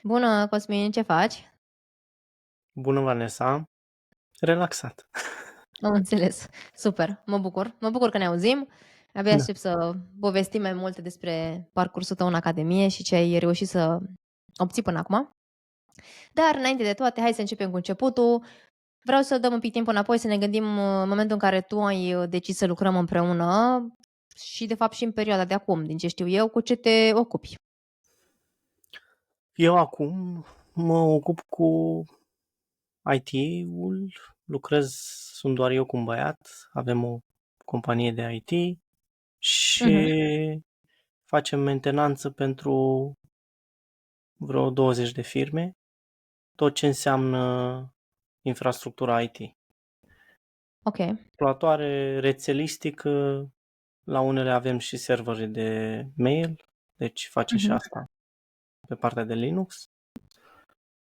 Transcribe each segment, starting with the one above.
Bună, Cosmin, ce faci? Bună, Vanessa. Relaxat. Am înțeles. Super, mă bucur. Mă bucur că ne auzim. Abia Da. aștept să povestim mai multe despre parcursul tău în academie și ce ai reușit să obții până acum. Dar, înainte de toate, hai să începem cu începutul. Vreau să dăm un pic timp înapoi, să ne gândim în momentul în care tu ai decis să lucrăm împreună și, de fapt, și în perioada de acum, din ce știu eu, cu ce te ocupi. Eu acum mă ocup cu IT-ul, sunt doar eu cu un băiat, avem o companie de IT Mhm. și facem mentenanță pentru vreo 20 de firme, tot ce înseamnă infrastructura IT. Ok. Calculatoare, rețelistică, la unele avem și servere de mail, deci facem și Mhm. asta pe partea de Linux.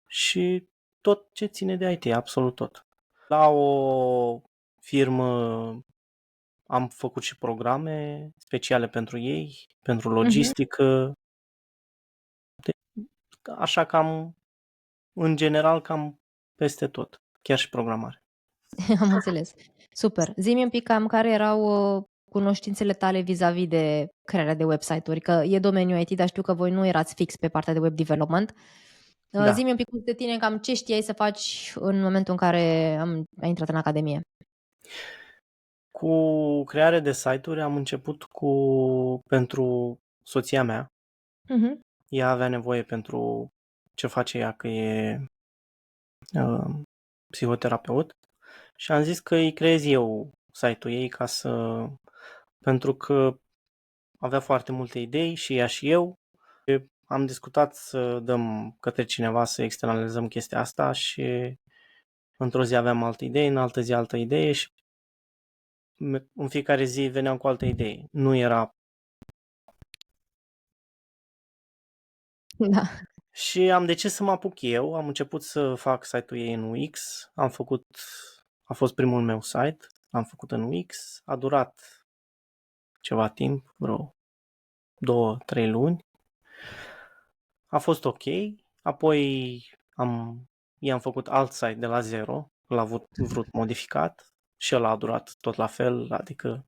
Și tot ce ține de IT, absolut tot. La o firmă am făcut și programe speciale pentru ei, pentru Mhm. logistică, așa cam, în general, cam peste tot, chiar și programare. Am înțeles. Super. Zi-mi un pic cam care erau, cunoștințele tale vis-a-vis de crearea de website-uri, că e domeniul IT, dar știu că voi nu erați fix pe partea de web development. Da. Zi-mi un pic de tine, cam ce știai să faci în momentul în care ai intrat în academie? Cu creare de site-uri am început pentru soția mea. Mhm. Ea avea nevoie pentru ce face ea, că e uh, psihoterapeut. Și am zis că îi creez eu site-ul ei pentru că avea foarte multe idei și ea și eu. Am discutat să dăm către cineva să externalizăm chestia asta și într-o zi aveam altă idee, în altă zi altă idee și în fiecare zi veneam cu altă idee. Nu era. Da. Și am decis să mă apuc eu, am început să fac site-ul ei în UX, a fost primul meu site, l-am făcut în UX, a durat ceva timp, vreo 2-3 luni. A fost ok, apoi i-am făcut alt site de la zero, l-a vrut modificat și ăla a durat tot la fel, adică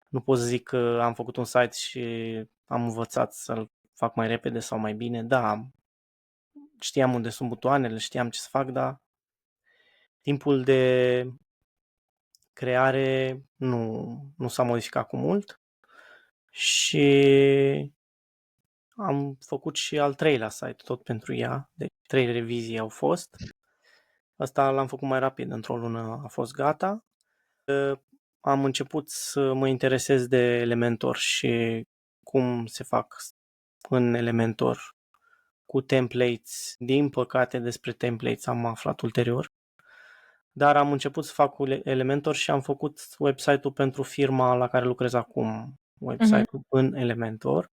nu pot să zic că am făcut un site și am învățat să-l fac mai repede sau mai bine. Da, știam unde sunt butoanele, știam ce să fac, dar timpul de creare nu s-a modificat cu mult și am făcut și al treilea site tot pentru ea, deci 3 revizii au fost. Asta l-am făcut mai rapid, într-o lună a fost gata. Am început să mă interesez de Elementor și cum se fac în Elementor cu templates. Din păcate, despre templates am aflat ulterior. Dar am început să fac cu Elementor și am făcut website-ul pentru firma la care lucrez acum. Mhm. Website-ul în Elementor.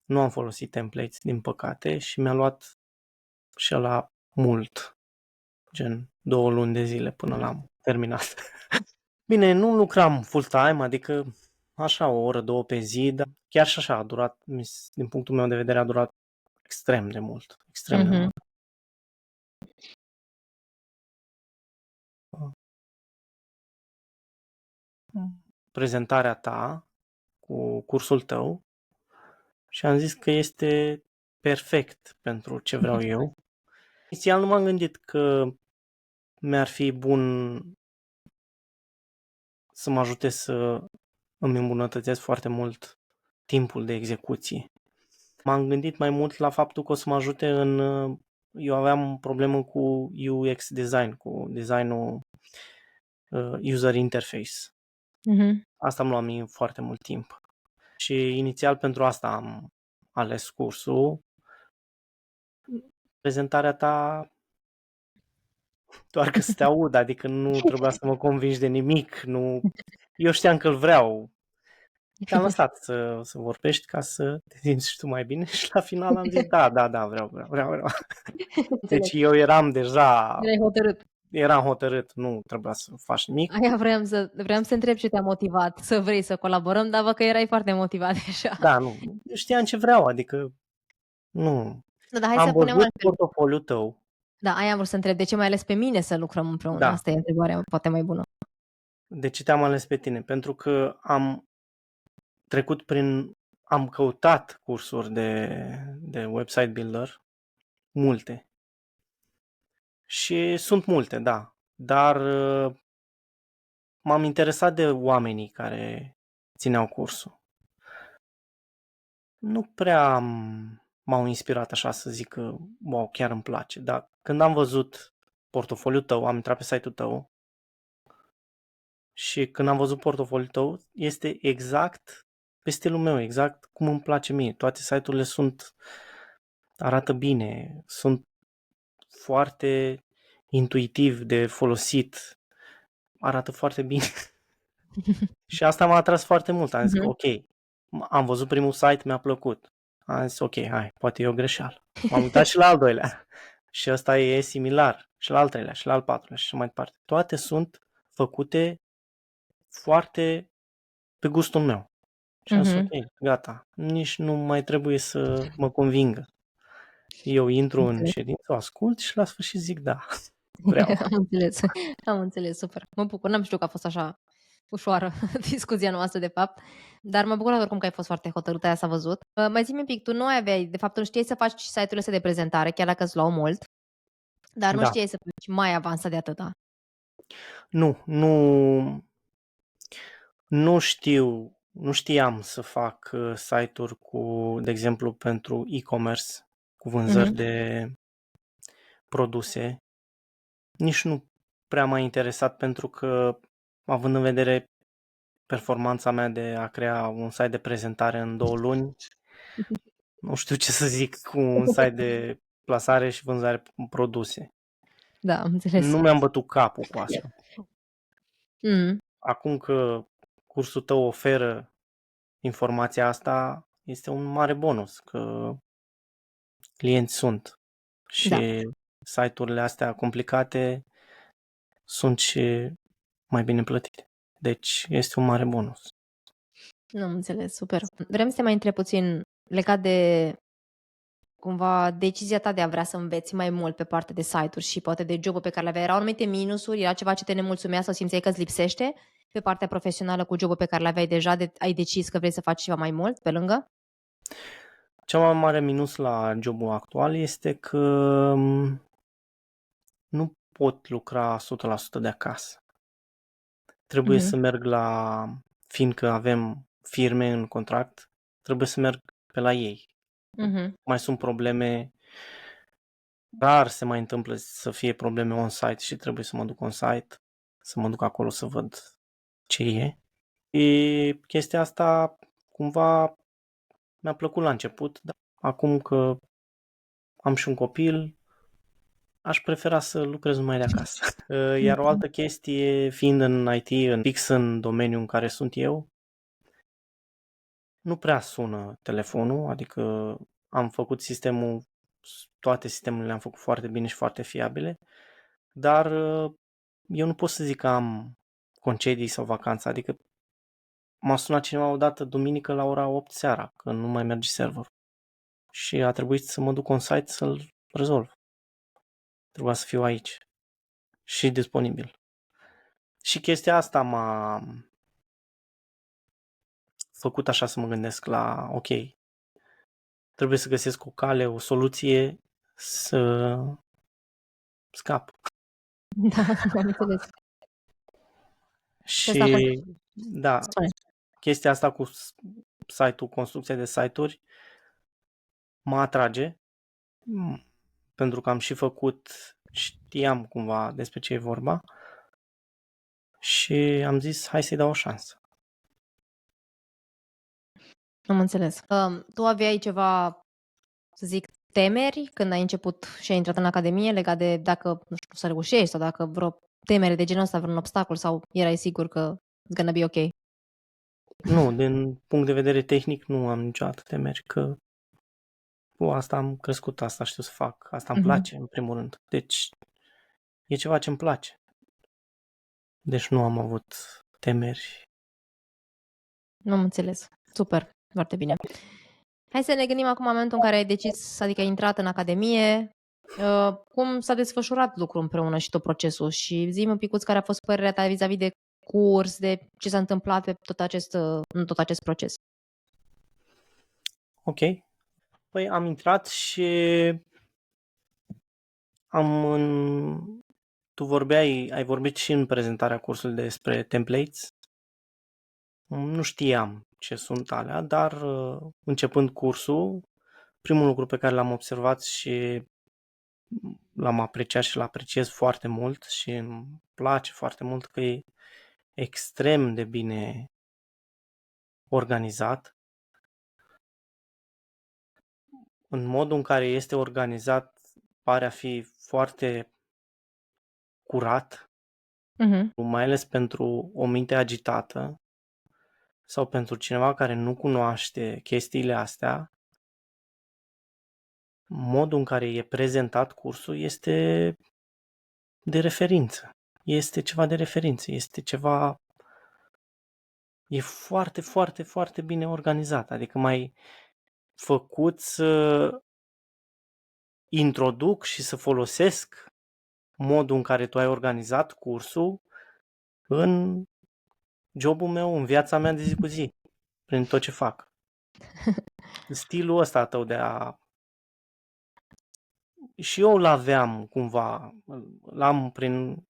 Nu am folosit templates, din păcate, și mi-a luat și ăla mult. Gen 2 luni de zile până l-am terminat. Bine, nu lucram full-time, adică așa o oră, două pe zi, dar chiar și așa a durat, din punctul meu de vedere, a durat extrem de mult. Extrem de Mhm. mult. Prezentarea ta cu cursul tău și am zis că este perfect pentru ce vreau eu. Inițial nu m-am gândit că mi-ar fi bun să mă ajute să îmi îmbunătățesc foarte mult timpul de execuție. M-am gândit mai mult la faptul că o să mă ajute eu aveam o problemă cu UX design, cu designul user interface. Mhm. Asta îmi lua mie foarte mult timp. Și inițial pentru asta am ales cursul. Prezentarea ta doar că să te aud, adică nu trebuia să mă convingi de nimic. Eu știam că îl vreau. Te-am lăsat să vorbești ca să te simți și tu mai bine și la final am zis da, vreau. Deci Înțeles. eu Erai hotărât. eram hotărât, nu trebuia să faci nimic. Aia vreau să întreb ce te-a motivat să vrei să colaborăm, dar văd că erai foarte motivat deja. Da, nu știam ce vreau, adică nu. Da, dar hai Am să punem văzut altfel. portofoliul tău. Da, aia am vrut să întreb. De ce m-ai ales pe mine să lucrăm împreună? Da. Asta e întrebarea poate mai bună. De ce te-am ales pe tine? Pentru că am căutat cursuri de website builder, multe. Și sunt multe, da. Dar m-am interesat de oamenii care țineau cursul. Nu prea m-au inspirat așa să zic că, wow, chiar îmi place. Dar când am văzut portofoliul tău, am intrat pe site-ul tău și când am văzut portofoliul tău, este exact pe stilul meu, exact cum îmi place mie. Toate site-urile arată bine, sunt foarte intuitiv de folosit, arată foarte bine. Și asta m-a atras foarte mult. Am zis că ok, am văzut primul site, mi-a plăcut. Am zis ok, hai, poate e o greșeală. M-am uitat și la al doilea. Și ăsta e similar. Și la al treilea, și la al patrulea, și așa mai departe. Toate sunt făcute foarte pe gustul meu. Și am zis ok, gata. Nici nu mai trebuie să mă convingă. Eu intru în ședință, o ascult și la sfârșit zic da, vreau. Am înțeles. Am înțeles, super. Mă bucur. N-am știut că a fost așa ușoară discuția noastră, de fapt. Dar mă bucur oricum că ai fost foarte hotărâtă, aia s-a văzut. Mai zi-mi un pic, tu nu aveai, de fapt, nu știai să faci site-urile astea de prezentare, chiar dacă îți luau mult, dar nu Da. știai să faci mai avansat de atâta. Nu știam să fac site-uri de exemplu, pentru e-commerce, cu vânzări de produse. Nici nu prea m-a interesat pentru că, având în vedere performanța mea de a crea un site de prezentare în 2 luni, nu știu ce să zic cu un site de plasare și vânzare produse. Da, am înțeles. Nu mi-am bătut capul cu asta. Mm. Acum că cursul tău oferă informația asta, este un mare bonus, că clienți sunt și site-urile astea complicate sunt și mai bine plătite. Deci este un mare bonus. Nu am înțeles, super. Vrem să te mai întreb puțin legat de cumva decizia ta de a vrea să înveți mai mult pe partea de site-uri și poate de job-ul pe care le aveai. Erau anumite minusuri, era ceva ce te nemulțumea sau simțeai că îți lipsește pe partea profesională cu job-ul pe care le aveai deja, ai decis că vrei să faci ceva mai mult pe lângă? Cea mai mare minus la jobul actual este că nu pot lucra 100% de acasă. Trebuie să merg fiindcă avem firme în contract, trebuie să merg pe la ei. Mai sunt probleme, rar se mai întâmplă să fie probleme on-site și trebuie să mă duc on-site, să mă duc acolo să văd ce e. Și chestia asta cumva mi-a plăcut la început, dar acum că am și un copil, aș prefera să lucrez numai de acasă. Iar o altă chestie, fiind în IT, fix în domeniul în care sunt eu, nu prea sună telefonul, adică am făcut toate sistemele le-am făcut foarte bine și foarte fiabile, dar eu nu pot să zic că am concedii sau vacanță, adică m-a sunat cineva odată duminică la ora 8 seara, că nu mai merge serverul. Și a trebuit să mă duc on-site să-l rezolv. Trebuia să fiu aici și disponibil. Și chestia asta m-a făcut așa să mă gândesc la, ok, trebuie să găsesc o cale, o soluție să scap. Da, am înțeles. Și da, chestia asta cu site-ul, construcția de site-uri mă atrage pentru că am și făcut, știam cumva despre ce e vorba și am zis hai să-i dau o șansă. Am înțeles. Tu aveai ceva, să zic, temeri când ai început și ai intrat în academie legat de dacă, nu știu, să reușești sau dacă vreo temere de genul ăsta, vreun obstacol sau erai sigur că it's gonna be ok? Nu, din punct de vedere tehnic nu am niciodată temeri, că cu asta am crescut, asta știu să fac, asta îmi place în primul rând. Deci e ceva ce îmi place. Deci nu am avut temeri. Nu am înțeles. Super, foarte bine. Hai să ne gândim acum în momentul în care ai decis, adică ai intrat în academie, cum s-a desfășurat lucrul împreună și tot procesul și zi-mi un picuț care a fost părerea ta vis-a-vis de curs, de ce s-a întâmplat pe în tot acest proces. Ok. Păi am intrat și tu ai vorbit și în prezentarea cursului despre templates. Nu știam ce sunt alea, dar începând cursul, primul lucru pe care l-am observat și l-am apreciat și l-apreciez foarte mult și îmi place foarte mult că e extrem de bine organizat. În modul în care este organizat pare a fi foarte curat, mai ales pentru o minte agitată sau pentru cineva care nu cunoaște chestiile astea. Modul în care e prezentat cursul este de referință. Este ceva de referință, e foarte, foarte, foarte bine organizat. Adică mai făcut să introduc și să folosesc modul în care tu ai organizat cursul în jobul meu, în viața mea de zi cu zi, prin tot ce fac. Stilul ăsta tău de a... Și eu l-aveam cumva, l-am prin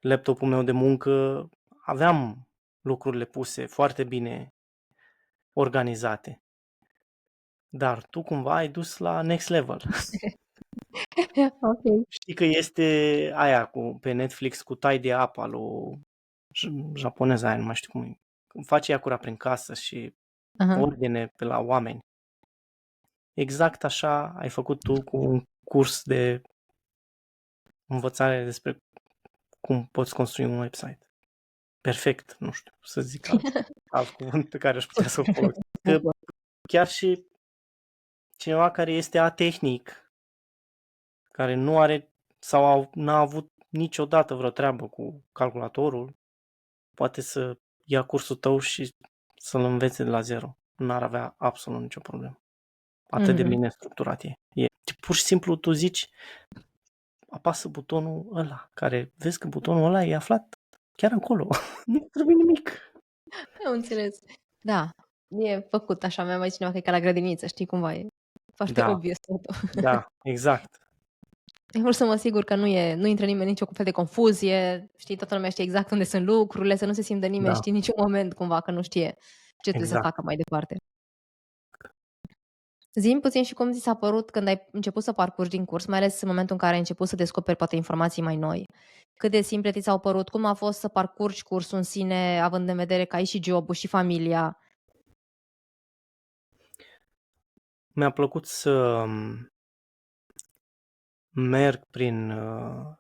laptopul meu de muncă, aveam lucrurile puse foarte bine organizate. Dar tu cumva ai dus la next level. Ok. Știi că este aia pe Netflix cu Tidy Up al lui japoneza aia, nu mai știu cum e. Face ea curat prin casă și ordine pe la oameni. Exact așa ai făcut tu cu un curs de învățare despre cum poți construi un website. Perfect, nu știu, să zic alt cuvânt pe care aș putea să-l folosesc. Că chiar și cineva care este atehnic, care nu are sau n-a avut niciodată vreo treabă cu calculatorul, poate să ia cursul tău și să-l învețe de la zero. N-ar avea absolut nicio problemă. Atât de bine structurat e. Pur și simplu tu zici, apasă butonul ăla, care vezi că butonul ăla e aflat chiar acolo. Nu trebuie nimic. Am înțeles. Da, e făcut așa, mi-a mai cineva că e ca la grădiniță, știi cumva, e foarte obvious totul. Da, exact. Eu vreau să mă asigur că nu intră nimeni nicio fel de confuzie, știi, toată lumea știe exact unde sunt lucrurile, să nu se simtă nimeni, știi, niciun moment cumva că nu știe ce trebuie să facă mai departe. Zi-mi puțin și cum ți s-a părut când ai început să parcurgi din curs, mai ales în momentul în care ai început să descoperi poate informații mai noi. Cât de simple ți s-au părut? Cum a fost să parcurgi cursul în sine, având în vedere că ai și jobul și familia? Mi-a plăcut să merg prin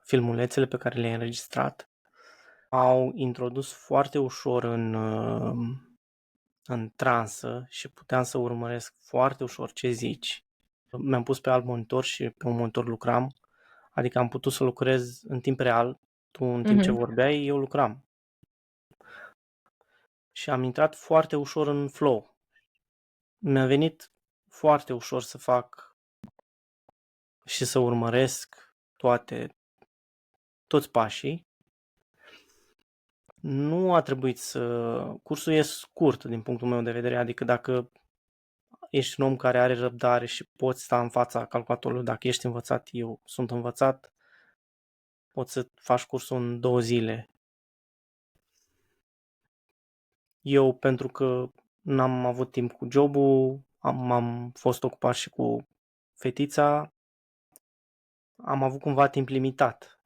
filmulețele pe care le-ai înregistrat. Au introdus foarte ușor în transă și puteam să urmăresc foarte ușor ce zici. Mi-am pus pe alt monitor și pe un monitor lucram, adică am putut să lucrez în timp real. Tu în timp ce vorbeai, eu lucram. Și am intrat foarte ușor în flow. Mi-a venit foarte ușor să fac și să urmăresc toți pașii. Nu a trebuit cursul e scurt din punctul meu de vedere, adică dacă ești un om care are răbdare și poți sta în fața calculatorului, dacă ești învățat, eu sunt învățat, poți să faci cursul în 2 zile. Eu, pentru că n-am avut timp cu jobul, am fost ocupat și cu fetița, am avut cumva timp limitat.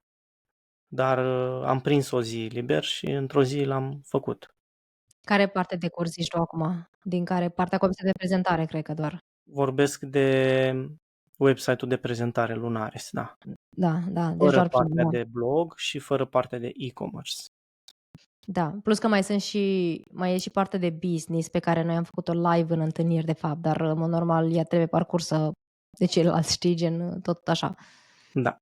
Dar am prins o zi liber și într-o zi l-am făcut. Care parte de curs zici tu acum? Din care partea cu de prezentare, cred că doar. Vorbesc de website-ul de prezentare Lunaris, da. Da, deci Fără doar partea primul. de blog și fără partea de e-commerce. Da, plus că mai e și partea de business pe care noi am făcut-o live în întâlniri, de fapt, dar, în mod normal, ea trebuie parcursă de ceilalți, știi, gen tot așa. Da.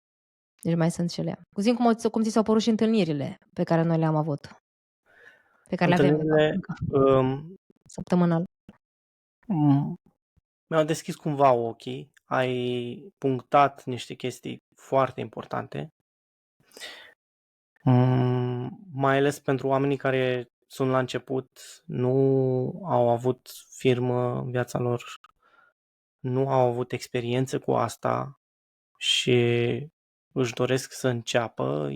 Deci mai sunt și ele. Zi-mi cum ți s-au părut și întâlnirile pe care noi le-am avut. Pe care le avem, de fapt, încă, săptămânal. mi-au deschis cumva ochii, ai punctat niște chestii foarte importante, mai ales pentru oamenii care sunt la început, nu au avut firmă în viața lor, nu au avut experiență cu asta și își doresc să înceapă.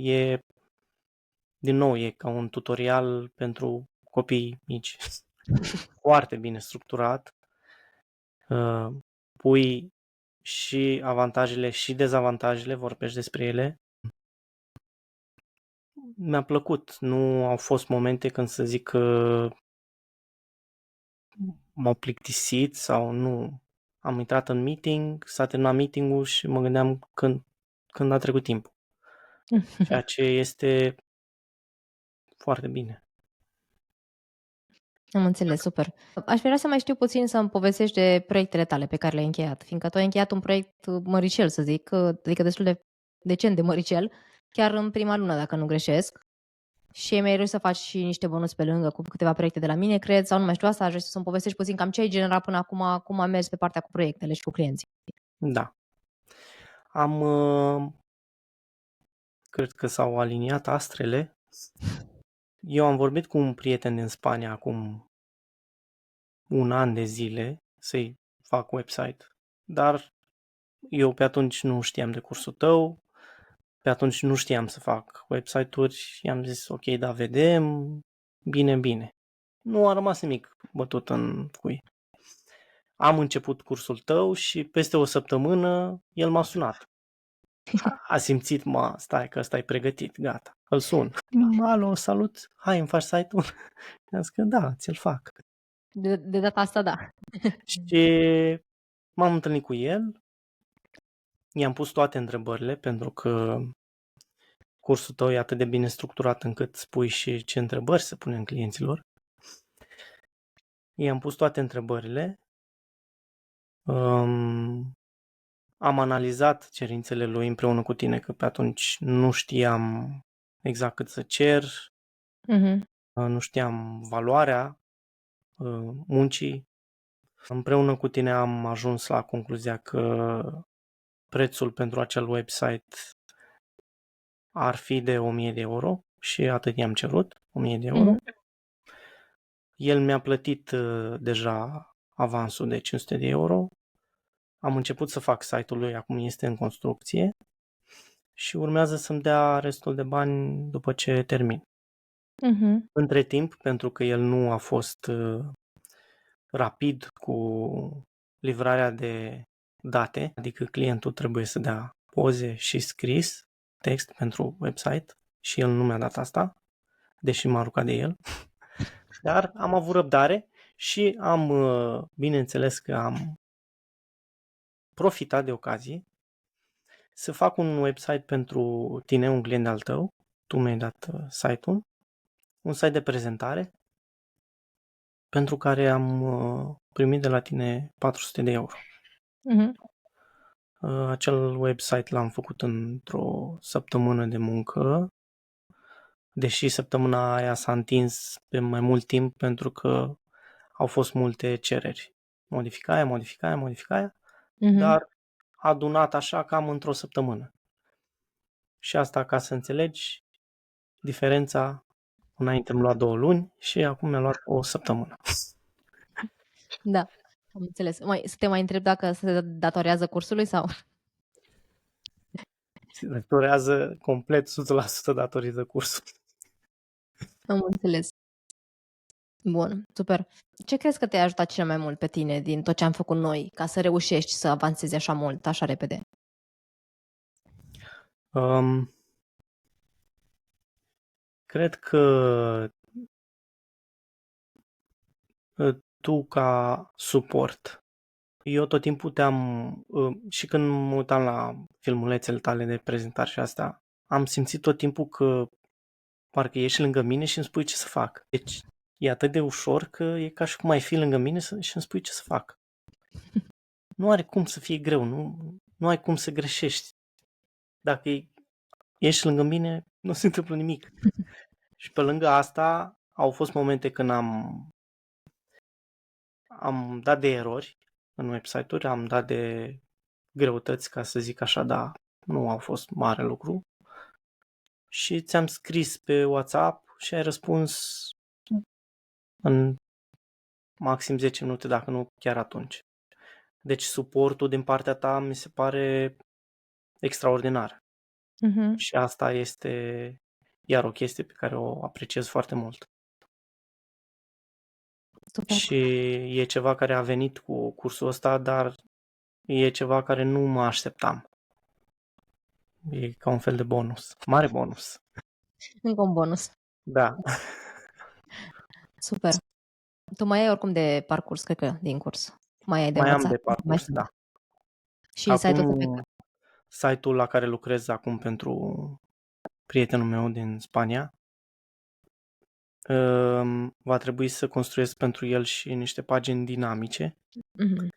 Din nou, e ca un tutorial pentru copii mici. Foarte bine structurat. Pui și avantajele și dezavantajele, vorbești despre ele. Mi-a plăcut. Nu au fost momente când să zic că m-au plictisit sau nu. Am intrat în meeting, s-a terminat meeting-ul și mă gândeam când a trecut timpul. Ceea ce este foarte bine. Am înțeles, super. Aș vrea să mai știu puțin să-mi povestești de proiectele tale pe care le-ai încheiat, fiindcă tu ai încheiat un proiect măricel, să zic, adică destul de decent de măricel, chiar în prima lună, dacă nu greșesc. Și mi-ai reușit să faci și niște bonus pe lângă cu câteva proiecte de la mine, cred, sau nu mai știu asta, aș vrea să-mi povestești puțin cam ce ai generat până acum, cum am mers pe partea cu proiectele și cu clienții. Da. Cred că s-au aliniat astrele. Eu am vorbit cu un prieten din Spania acum un an de zile să-i fac website, dar eu pe atunci nu știam de cursul tău, pe atunci nu știam să fac website-uri, i-am zis ok, da, vedem, bine. Nu a rămas nimic bătut în cui. Am început cursul tău și peste o săptămână el m-a sunat. A simțit, stai că ăsta e pregătit, gata, îl sun. Alo, salut, hai, îmi faci site-ul? I-am zis că da, ți-l fac. De data asta, da. Și m-am întâlnit cu el, i-am pus toate întrebările, pentru că cursul tău e atât de bine structurat încât spui și ce întrebări să punem clienților. I-am pus toate întrebările, am analizat cerințele lui împreună cu tine, că pe atunci nu știam exact cât să cer, nu știam valoarea muncii. Împreună cu tine am ajuns la concluzia că prețul pentru acel website ar fi de 1000 de euro și atât i-am cerut, 1000 de euro. El mi-a plătit deja avansul de 500 de euro. Am început să fac site-ul lui, acum este în construcție și urmează să-mi dea restul de bani după ce termin. Între timp, pentru că el nu a fost rapid cu livrarea de date, adică clientul trebuie să dea poze și scris, text pentru website și el nu mi-a dat asta, deși m-a rugat de el. Dar am avut răbdare și bineînțeles că am profitat de ocazie să fac un website pentru tine, un client al tău. Tu mi-ai dat site-ul, un site de prezentare pentru care am primit de la tine 400 de euro. Acel website l-am făcut într-o săptămână de muncă, deși săptămâna aia s-a întins pe mai mult timp pentru că au fost multe cereri. Modificarea, dar adunat așa cam într-o săptămână. Și asta ca să înțelegi diferența, înainte îmi lua 2 luni și acum mi-a luat o săptămână. Da, am înțeles. Să te mai întreb dacă se datorează cursului sau... Se datorează complet 100% datorită cursului. Am înțeles. Bun, super. Ce crezi că te-a ajutat cel mai mult pe tine din tot ce am făcut noi ca să reușești să avansezi așa mult, așa repede? Cred că tu ca suport. Eu tot timpul și când mă uitam la filmulețele tale de prezentare și asta, am simțit tot timpul că parcă ești lângă mine și îmi spui ce să fac. Deci e atât de ușor că e ca și cum ai fi lângă mine și îmi spui ce să fac. Nu are cum să fie greu, nu ai cum să greșești. Dacă ești lângă mine, nu se întâmplă nimic. Și pe lângă asta au fost momente când am dat de erori în website-uri, am dat de greutăți, ca să zic așa, dar nu au fost mare lucru. Și ți-am scris pe WhatsApp și ai răspuns în maxim 10 minute, dacă nu chiar atunci. Deci suportul din partea ta mi se pare extraordinar. Mhm. Și asta este iar o chestie pe care o apreciez foarte mult. Super. Și e ceva care a venit cu cursul ăsta, dar e ceva care nu mă așteptam. E ca un fel de bonus. Mare bonus. Încă un bonus. Da. Super. Tu mai ai oricum de parcurs, cred că, din curs. Mai ai de Mai am învățat. de parcurs, da. Și site-ul ăsta pe Acum, site-ul la care lucrez acum pentru prietenul meu din Spania, va trebui să construiesc pentru el și niște pagini dinamice Mhm.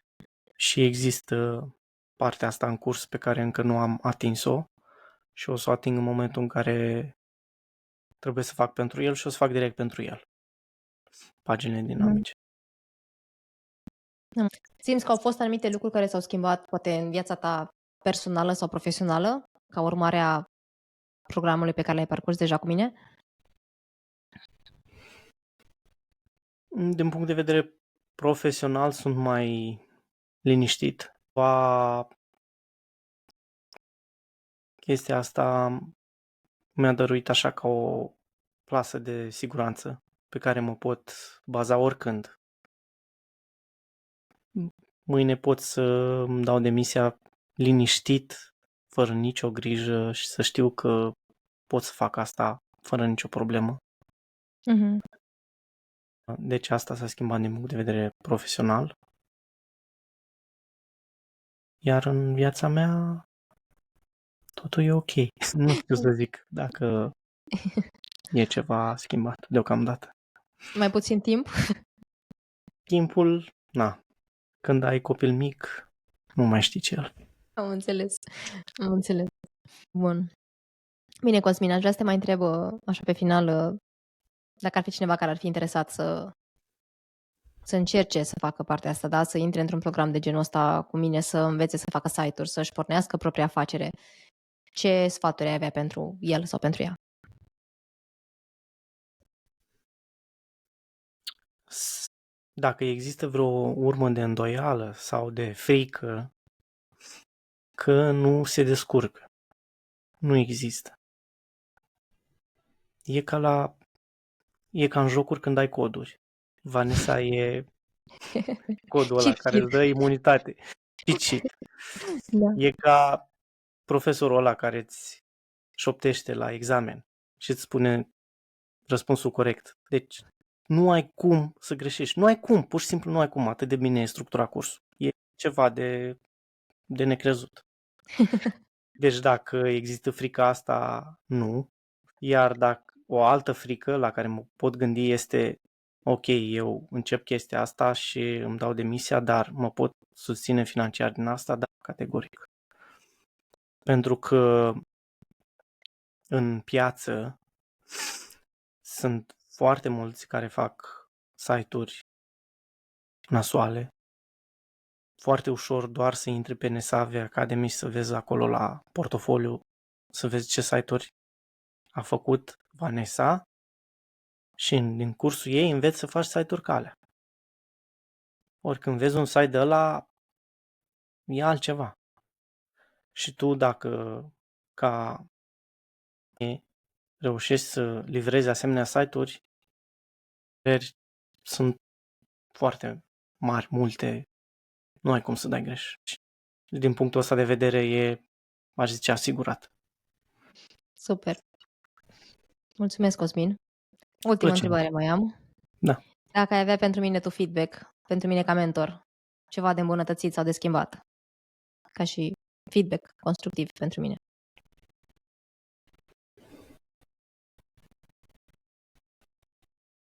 și există partea asta în curs pe care încă nu am atins-o și o să o ating în momentul în care trebuie să fac pentru el și o să fac direct pentru el paginile dinamice. Simți că au fost anumite lucruri care s-au schimbat, poate în viața ta personală sau profesională, ca urmare a programului pe care l-ai parcurs deja cu mine? Din punct de vedere profesional sunt mai liniștit. Chestia asta mi-a dăruit așa ca o plasă de siguranță pe care mă pot baza oricând. Mâine pot să îmi dau demisia liniștit, fără nicio grijă și să știu că pot să fac asta fără nicio problemă. Mhm. Deci asta s-a schimbat din punct de vedere profesional. Iar în viața mea totul e ok. Nu știu să zic dacă e ceva schimbat deocamdată. Mai puțin timp? Timpul, când ai copil mic, nu mai știi ce el. Am înțeles. Bun. Bine, Cosmin, aș vrea să te mai întreb, așa pe final, dacă ar fi cineva care ar fi interesat să încerce să facă partea asta, da? Să intre într-un program de genul ăsta cu mine, să învețe să facă site-uri, să-și pornească propria afacere. Ce sfaturi ai avea pentru el sau pentru ea? Dacă există vreo urmă de îndoială sau de frică că nu se descurcă, nu există. E ca în jocuri când ai coduri. Vanessa e codul ăla Cheat care îți dă imunitate. Cheat sheet. Da. E ca profesorul ăla care îți șoptește la examen și îți spune răspunsul corect. Deci nu ai cum să greșești. Nu ai cum, pur și simplu nu ai cum. Atât de bine e structurat cursul. E ceva de necrezut. Deci dacă există frica asta, nu. Iar dacă o altă frică la care mă pot gândi este ok, eu încep chestia asta și îmi dau demisia, dar mă pot susține financiar din asta? Da, categoric. Pentru că în piață sunt foarte mulți care fac site-uri nasoale. Foarte ușor doar să intri pe Nesave Academy și să vezi acolo la portofoliu, să vezi ce site-uri a făcut Vanessa și din cursul ei înveți să faci site-uri ca alea. Ori când vezi un site de ăla, e altceva. Și tu dacă ca reușești să livrezi asemenea site-uri, sunt foarte mari, multe, nu ai cum să dai greș. Din punctul ăsta de vedere e, aș zice, asigurat. Super. Mulțumesc, Cosmin. Ultima întrebare mai am. Da. Dacă ai avea pentru mine tu feedback, pentru mine ca mentor, ceva de îmbunătățit sau de schimbat, ca și feedback constructiv pentru mine.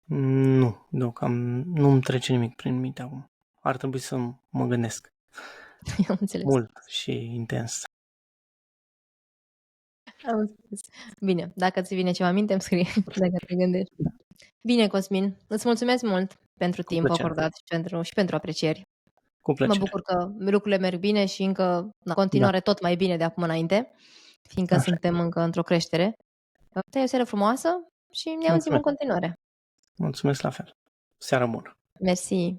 Nu, nu îmi trece nimic prin minte acum. Ar trebui să mă gândesc. Am înțeles. Mult și intens. Am înțeles. Bine, dacă ți vine ceva în minte, îmi scrie dacă te gândești. Bine, Cosmin, îți mulțumesc mult pentru timpul plăcere. acordat și pentru aprecieri. Cu Mă plăcere. bucur că lucrurile merg bine și încă în continuare tot mai bine de acum înainte, fiindcă Așa. suntem încă într-o creștere. Te o seară frumoasă și ne auzim în Mulțumesc. continuare. Mulțumesc la fel. Seară bună. Mersi.